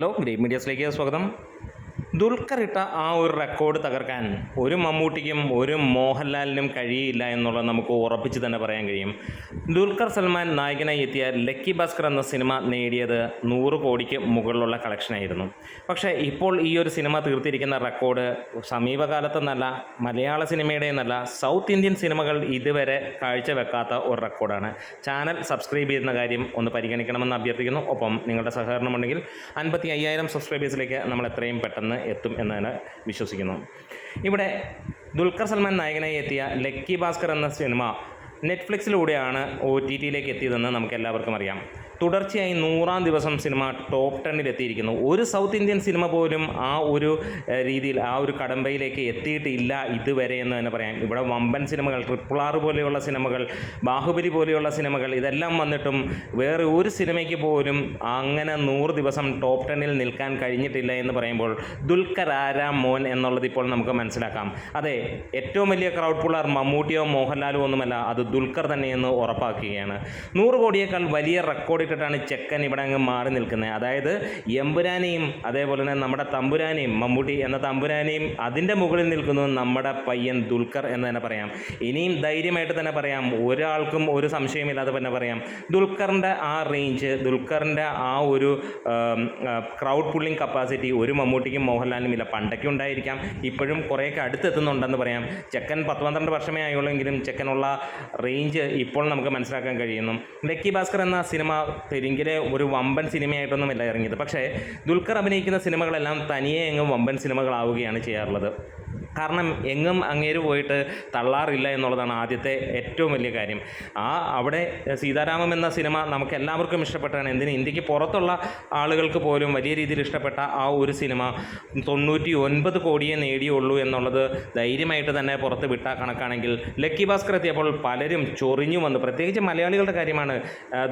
Hello, great മീഡിയസിലേക്ക് സ്വാഗതം. ദുൽഖർ ഇട്ട ആ ഒരു റെക്കോർഡ് തകർക്കാൻ ഒരു മമ്മൂട്ടിക്കും ഒരു മോഹൻലാലിനും കഴിയില്ല എന്നുള്ളത് നമുക്ക് ഉറപ്പിച്ച് തന്നെ പറയാൻ കഴിയും. ദുൽഖർ സൽമാൻ നായകനായി എത്തിയ ലക്കി ഭാസ്കർ എന്ന സിനിമ നേടിയത് 100 കോടിക്ക് മുകളിലുള്ള കളക്ഷനായിരുന്നു. പക്ഷേ ഇപ്പോൾ ഈ ഒരു സിനിമ തീർത്തിരിക്കുന്ന റെക്കോർഡ് സമീപകാലത്തെന്നല്ല, മലയാള സിനിമയുടെ എന്നല്ല, സൗത്ത് ഇന്ത്യൻ സിനിമകൾ ഇതുവരെ കാഴ്ചവെക്കാത്ത ഒരു റെക്കോർഡാണ്. ചാനൽ സബ്സ്ക്രൈബ് ചെയ്യുന്ന കാര്യം ഒന്ന് പരിഗണിക്കണമെന്ന് അഭ്യർത്ഥിക്കുന്നു. ഒപ്പം നിങ്ങളുടെ സഹകരണമുണ്ടെങ്കിൽ 55,000 സബ്സ്ക്രൈബേഴ്സിലേക്ക് നമ്മൾ എത്രയും പെട്ടെന്ന് എത്തും എന്ന് തന്നെ വിശ്വസിക്കുന്നു. ഇവിടെ ദുൽഖർ സൽമാൻ നായകനായി എത്തിയ ലക്കി ഭാസ്കർ എന്ന സിനിമ നെറ്റ്ഫ്ലിക്സിലൂടെയാണ് OTTയിലേക്ക് എത്തിയതെന്ന് നമുക്ക് എല്ലാവർക്കും അറിയാം. തുടർച്ചയായി 100-ാം ദിവസം സിനിമ ടോപ്പ് 10 എത്തിയിരിക്കുന്നു. ഒരു സൗത്ത് ഇന്ത്യൻ സിനിമ പോലും ആ ഒരു രീതിയിൽ ആ ഒരു കടമ്പയിലേക്ക് എത്തിയിട്ടില്ല ഇതുവരെ എന്ന് തന്നെ പറയാം. ഇവിടെ വമ്പൻ സിനിമകൾ, RRR പോലെയുള്ള സിനിമകൾ, ബാഹുബലി പോലെയുള്ള സിനിമകൾ, ഇതെല്ലാം വന്നിട്ടും വേറെ ഒരു സിനിമയ്ക്ക് പോലും അങ്ങനെ 100 ദിവസം ടോപ്പ് 10 നിൽക്കാൻ കഴിഞ്ഞിട്ടില്ല എന്ന് പറയുമ്പോൾ ദുൽഖർ ആരാം മോൻ എന്നുള്ളത് ഇപ്പോൾ നമുക്ക് മനസ്സിലാക്കാം. അതെ, ഏറ്റവും വലിയ ക്രൗഡ് പുള്ളർ മമ്മൂട്ടിയോ മോഹൻലാലോ ഒന്നുമല്ല, അത് ദുൽഖർ തന്നെയെന്ന് ഉറപ്പാക്കുകയാണ്. 100 കോടിയേക്കാൾ വലിയ റെക്കോർഡ് ാണ് ചെക്കൻ ഇവിടെ അങ്ങ് മാറി നിൽക്കുന്നത്. അതായത് എമ്പുരാനെയും അതേപോലെ തന്നെ നമ്മുടെ തമ്പുരാനെയും, മമ്മൂട്ടി എന്ന തമ്പുരാനെയും അതിൻ്റെ മുകളിൽ നിൽക്കുന്നത് നമ്മുടെ പയ്യൻ ദുൽഖർ എന്ന് തന്നെ പറയാം. ഇനിയും ധൈര്യമായിട്ട് തന്നെ പറയാം, ഒരാൾക്കും ഒരു സംശയമില്ലാതെ തന്നെ പറയാം, ദുൽഖറിൻ്റെ ആ റേഞ്ച്, ദുൽഖറിൻ്റെ ആ ഒരു ക്രൗഡ് പുള്ളിങ് കപ്പാസിറ്റി ഒരു മമ്മൂട്ടിക്കും മോഹൻലാലിനും ഇല്ല. പണ്ടൊക്കെ ഉണ്ടായിരിക്കാം, ഇപ്പോഴും കുറേയൊക്കെ അടുത്തെത്തുന്നുണ്ടെന്ന് പറയാം. ചെക്കൻ 10-12 വർഷമേ ആയുള്ളെങ്കിലും ചെക്കനുള്ള റേഞ്ച് ഇപ്പോൾ നമുക്ക് മനസ്സിലാക്കാൻ കഴിയുന്നു. ലക്കി ഭാസ്കർ എന്ന സിനിമ തെലുങ്കിലെ ഒരു വമ്പൻ സിനിമയായിട്ടൊന്നുമല്ല ഇറങ്ങിയത്. പക്ഷേ ദുൽഖർ അഭിനയിക്കുന്ന സിനിമകളെല്ലാം തനിയെ എങ്ങും വമ്പൻ സിനിമകളാവുകയാണ് ചെയ്യാറുള്ളത്. കാരണം എങ്ങും അങ്ങേര് പോയിട്ട് തള്ളാറില്ല എന്നുള്ളതാണ് ആദ്യത്തെ ഏറ്റവും വലിയ കാര്യം. അവിടെ സീതാരാമം എന്ന സിനിമ നമുക്ക് എല്ലാവർക്കും ഇഷ്ടപ്പെട്ടാണ്. ഇന്ത്യക്ക് പുറത്തുള്ള ആളുകൾക്ക് പോലും വലിയ രീതിയിൽ ഇഷ്ടപ്പെട്ട ആ ഒരു സിനിമ 99 കോടിയെ നേടിയുള്ളൂ എന്നുള്ളത് ധൈര്യമായിട്ട് തന്നെ പുറത്ത് വിട്ട കണക്കാണെങ്കിൽ, ലക്കി ഭാസ്കർ എത്തിയപ്പോൾ പലരും ചൊറിഞ്ഞു വന്നു. പ്രത്യേകിച്ച് മലയാളികളുടെ കാര്യമാണ്.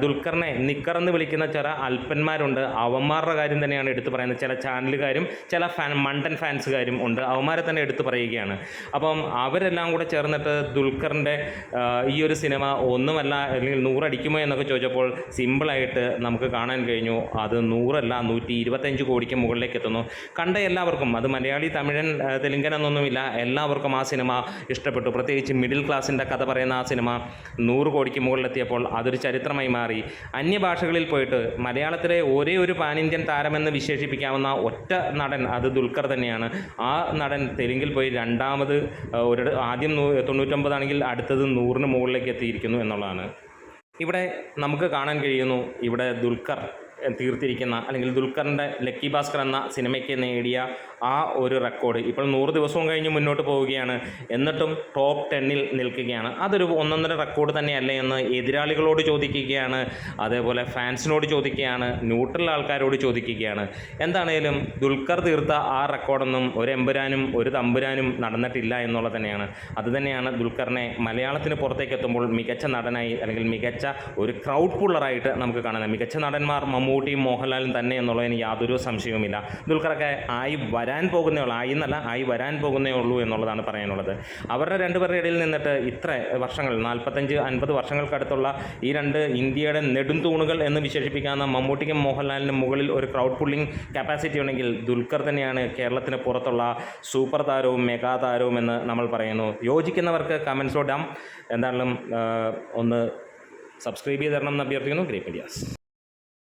ദുൽഖറിനെ നിക്കറെന്ന് വിളിക്കുന്ന ചില അല്പന്മാരുണ്ട്, അവന്മാരുടെ കാര്യം തന്നെയാണ് എടുത്തു പറയുന്നത്. ചില ചാനലുകാരും ചില മണ്ടൻ ഫാൻസുകാരും ഉണ്ട്, അവന്മാരെ തന്നെ എടുത്തു പറയുകയാണ്. അപ്പം അവരെല്ലാം കൂടെ ചേർന്നിട്ട് ദുൽഖറിൻ്റെ ഈ ഒരു സിനിമ ഒന്നുമല്ല, അല്ലെങ്കിൽ 100 അടിക്കുമോ എന്നൊക്കെ ചോദിച്ചപ്പോൾ സിമ്പിളായിട്ട് നമുക്ക് കാണാൻ കഴിഞ്ഞു, അത് 100 അല്ല 125 കോടിക്ക് മുകളിലേക്ക് എത്തുന്നു. കണ്ട എല്ലാവർക്കും, അത് മലയാളി, തമിഴൻ, തെലുങ്കൻ എന്നൊന്നുമില്ല, എല്ലാവർക്കും ആ സിനിമ ഇഷ്ടപ്പെട്ടു. പ്രത്യേകിച്ച് മിഡിൽ ക്ലാസിൻ്റെ കഥ പറയുന്ന ആ സിനിമ 100 കോടിക്ക് മുകളിലെത്തിയപ്പോൾ അതൊരു ചരിത്രമായി മാറി. അന്യഭാഷകളിൽ പോയിട്ട് മലയാളത്തിലെ ഒരേ ഒരു പാൻ ഇന്ത്യൻ താരമെന്ന് വിശേഷിപ്പിക്കാവുന്ന ഒറ്റ നടൻ അത് ദുൽഖർ തന്നെയാണ്. ആ നടൻ തെലുങ്കിൽ പോയി രണ്ടാമത് ആദ്യം 99 ആണെങ്കിൽ അടുത്തത് 100-ന് മുകളിലേക്ക് എത്തിയിരിക്കുന്നു എന്നുള്ളതാണ്. ഇവിടെ നമുക്ക് കാണാൻ കഴിയുന്നു, ഇവിടെ ദുൽഖർ തീർത്തിരിക്കുന്ന, അല്ലെങ്കിൽ ദുൽഖറിൻ്റെ ലക്കി ഭാസ്കർ എന്ന സിനിമയ്ക്ക് നേടിയ ആ ഒരു റെക്കോർഡ് ഇപ്പോൾ 100 ദിവസവും കഴിഞ്ഞ് മുന്നോട്ട് പോവുകയാണ്. എന്നിട്ടും ടോപ്പ് 10 നിൽക്കുകയാണ്. അതൊരു ഒന്നൊന്നര റെക്കോർഡ് തന്നെയല്ലേ എന്ന് എതിരാളികളോട് ചോദിക്കുകയാണ്, അതേപോലെ ഫാൻസിനോട് ചോദിക്കുകയാണ്, ന്യൂട്രൽ ആൾക്കാരോട് ചോദിക്കുകയാണ്. എന്താണേലും ദുൽഖർ തീർത്ത ആ റെക്കോർഡൊന്നും ഒരു എമ്പുരാനും ഒരു തമ്പുരാനും നടന്നിട്ടില്ല എന്നുള്ളത് തന്നെയാണ്. അതുതന്നെയാണ് ദുൽഖറിനെ മലയാളത്തിന് പുറത്തേക്ക് എത്തുമ്പോൾ മികച്ച നടനായി, അല്ലെങ്കിൽ മികച്ച ഒരു ക്രൗഡ് പുള്ളറായിട്ട് നമുക്ക് കാണുന്നത്. മികച്ച നടന്മാർ മമ്മൂട്ടിയും മോഹൻലാലും തന്നെ എന്നുള്ളതിന് യാതൊരു സംശയവുമില്ല. ദുൽഖറൊക്കെ ആയി വരാൻ പോകുന്നേ ഉള്ളൂ എന്നുള്ളതാണ് പറയാനുള്ളത്. അവരുടെ രണ്ടുപേരുടെ ഇടയിൽ നിന്നിട്ട് ഇത്ര വർഷങ്ങൾ, 45-50 വർഷങ്ങൾക്കടുത്തുള്ള ഈ രണ്ട് ഇന്ത്യയുടെ നെടുംതൂണുകൾ എന്ന് വിശേഷിപ്പിക്കാവുന്ന മമ്മൂട്ടിക്കും മോഹൻലാലിനും മുകളിൽ ഒരു ക്രൗഡ് പുള്ളിങ് കപ്പാസിറ്റി ഉണ്ടെങ്കിൽ ദുൽഖർ തന്നെയാണ് കേരളത്തിന് പുറത്തുള്ള സൂപ്പർ താരവും മെഗാ താരവും എന്ന് നമ്മൾ പറയുന്നു. യോജിക്കുന്നവർക്ക് കമൻസിലോട്ടാം. എന്തായാലും ഒന്ന് സബ്സ്ക്രൈബ് ചെയ്ത് തരണം എന്ന് അഭ്യർത്ഥിക്കുന്നു. Great medias.